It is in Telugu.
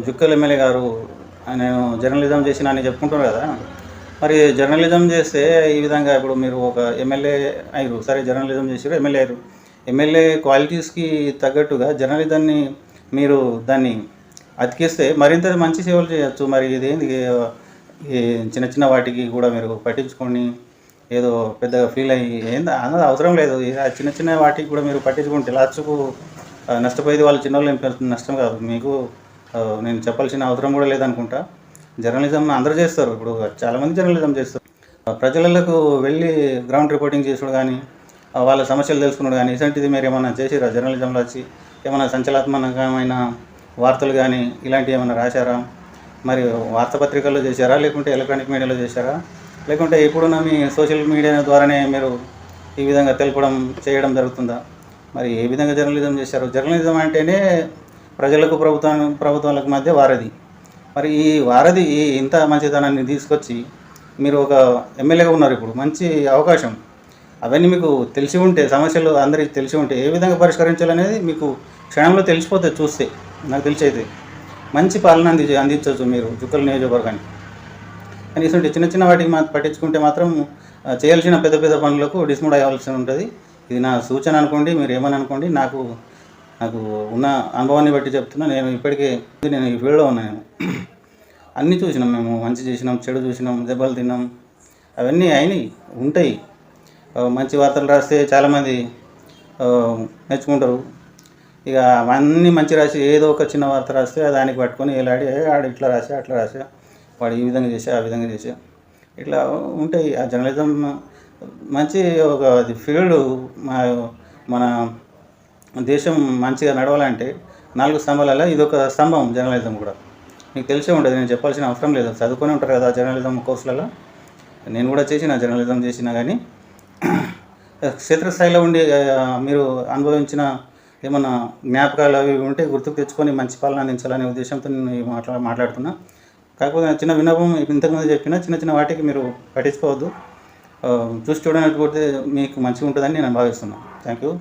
జుక్కల్ ఎమ్మెల్యే గారు నేను జర్నలిజం చేసినా అని చెప్పుకుంటున్నారు కదా. మరి జర్నలిజం చేస్తే ఈ విధంగా ఇప్పుడు మీరు ఒక ఎమ్మెల్యే అయ్యారు, సరే జర్నలిజం చేసారు, ఎమ్మెల్యే అయ్యారు. ఎమ్మెల్యే క్వాలిటీస్కి తగ్గట్టుగా జర్నలిజాన్ని మీరు దాన్ని అతికిస్తే మరింత మంచి సేవలు చేయొచ్చు. మరి ఇదేంది ఈ చిన్న చిన్న వాటికి కూడా మీరు పట్టించుకొని ఏదో పెద్దగా ఫీల్ అయ్యి ఏంది అన్నది అవసరం లేదు. చిన్న చిన్న వాటికి కూడా మీరు పట్టించుకుంటే లాస్ట్కు నష్టపోయేది వాళ్ళు చిన్నవాళ్ళు ఏం నష్టం కాదు మీకు. నేను చెప్పాల్సిన అవసరం కూడా లేదనుకుంటా. జర్నలిజం అందరూ చేస్తారు, ఇప్పుడు చాలామంది జర్నలిజం చేస్తారు. ప్రజలకు వెళ్ళి గ్రౌండ్ రిపోర్టింగ్ చేసుడు కానీ వాళ్ళ సమస్యలు తెలుసుకున్నాడు కానీ ఇలాంటిది మీరు ఏమైనా చేసిరా? జర్నలిజంలో వచ్చి ఏమైనా సంచలనాత్మకమైన వార్తలు కానీ ఇలాంటివి ఏమైనా రాశారా? మరి వార్తాపత్రికల్లో చేశారా, లేకుంటే ఎలక్ట్రానిక్ మీడియాలో చేశారా, లేకుంటే ఇప్పుడున్న మీ సోషల్ మీడియా ద్వారానే మీరు ఈ విధంగా తెలపడం చేయడం జరుగుతుందా? మరి ఏ విధంగా జర్నలిజం చేశారు? జర్నలిజం అంటేనే ప్రజలకు ప్రభుత్వాలకు మధ్య వారధి. మరి ఈ వారధి ఇంత మంచితనాన్ని తీసుకొచ్చి మీరు ఒక ఎమ్మెల్యేగా ఉన్నారు, ఇప్పుడు మంచి అవకాశం. అవన్నీ మీకు తెలిసి ఉంటే, సమస్యలు అందరికీ తెలిసి ఉంటే ఏ విధంగా పరిష్కరించాలనేది మీకు క్షణంలో తెలిసిపోతుంది. చూస్తే నాకు తెలిసి అయితే మంచి పాలన అందించవచ్చు మీరు జుక్కల్ నియోజకవర్గానికి. కనీసం చిన్న చిన్న వాటికి పట్టించుకుంటే మాత్రం చేయాల్సిన పెద్ద పెద్ద పనులకు డిస్మూడ్ అయ్యాల్సి ఉంటుంది. ఇది నా సూచన అనుకోండి, మీరు ఏమని అనుకోండి. నాకు ఉన్న అనుభవాన్ని బట్టి చెప్తున్నా. నేను ఇప్పటికే నేను ఈ ఫీల్డ్లో ఉన్నాను. అన్నీ చూసినాం మేము, మంచి చూసినాం, చెడు చూసినాం, దెబ్బలు తిన్నాం, అవన్నీ అయినాయి ఉంటాయి. మంచి వార్తలు రాస్తే చాలామంది మెచ్చుకుంటారు. ఇక అన్నీ మంచి రాసి ఏదో ఒక చిన్న వార్త రాస్తే దానికి పట్టుకొని ఏలాడి ఆడు ఇట్లా రాసా అట్లా రాసా, వాడు ఈ విధంగా చేసా ఆ విధంగా చేసా, ఇట్లా ఉంటాయి. ఆ జర్నలిజం మంచి ఒక ఫీల్డ్. మన దేశం మంచిగా నడవాలంటే 4 స్తంభాలలో ఇదొక స్తంభం. జర్నలిజం కూడా మీకు తెలిసే ఉంటుంది, నేను చెప్పాల్సిన అవసరం లేదు. చదువుకొని ఉంటారు కదా జర్నలిజం కోర్సులలో. నేను కూడా జర్నలిజం చేసినా కానీ క్షేత్రస్థాయిలో ఉండి మీరు అనుభవించిన ఏమన్నా జ్ఞాపకాలు అవి ఉంటే గుర్తుకు తెచ్చుకొని మంచి పాలన అందించాలనే ఉద్దేశంతో నేను మాట్లాడుతున్నా. కాకపోతే చిన్న విన్నపం, ఇంతకుముందు చెప్పిన చిన్న చిన్న వాటికి మీరు పట్టించుకోవద్దు. చూసి చూడకపోతే మీకు మంచిగా ఉంటుందని నేను భావిస్తున్నాను. Thank you.